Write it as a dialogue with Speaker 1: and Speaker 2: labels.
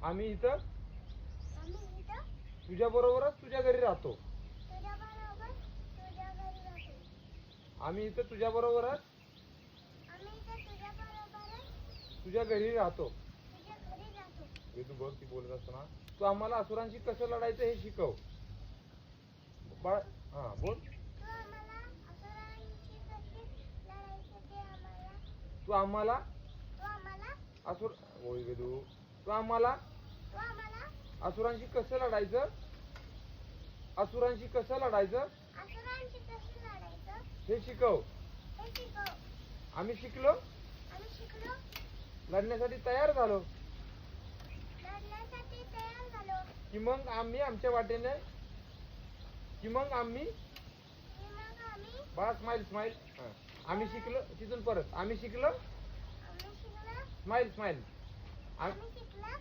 Speaker 1: आम्ही इथं
Speaker 2: आम्ही इथं
Speaker 1: तुझ्या बरोबरच तुझ्या घरी राहतो.
Speaker 2: तुझ्याबरोबर तुझ्या घरी राहतो.
Speaker 1: आम्ही इथं तुझ्या बरोबरच
Speaker 2: आम्ही इथं तुझ्याबरोबरच
Speaker 1: तुझ्या घरी राहतो.
Speaker 2: तुझ्या घरी राहतो.
Speaker 1: वेदू बघ ती बोलत असताना तू आम्हाला असुरांशी कसं लढायचं हे शिकव. बाळ हा बोल.
Speaker 2: तू आम्हाला असुरांशी कशी लढायचं ते आम्हाला
Speaker 1: तू आम्हाला
Speaker 2: तू आम्हाला
Speaker 1: असुर बोल वेदू. तू आम्हाला
Speaker 2: तू आम्हाला
Speaker 1: असुरांशी कसं लढायचं असुरांशी कसं लढायचं
Speaker 2: असुरांशी कसं लढायचं
Speaker 1: हे शिकव.
Speaker 2: हे शिकव.
Speaker 1: आम्ही शिकलो,
Speaker 2: आम्ही शिकलो,
Speaker 1: लढण्यासाठी तयार झालो
Speaker 2: लढण्यासाठी तयार झालो
Speaker 1: की मग आम्ही आमच्या वाटेने की मग आम्ही
Speaker 2: की मग आम्ही
Speaker 1: बाळा स्माइल स्माइल आम्ही शिकलो तिथून परत आम्ही शिकलो
Speaker 2: शिकलो
Speaker 1: स्माइल स्माइल
Speaker 2: आम्ही शिकलो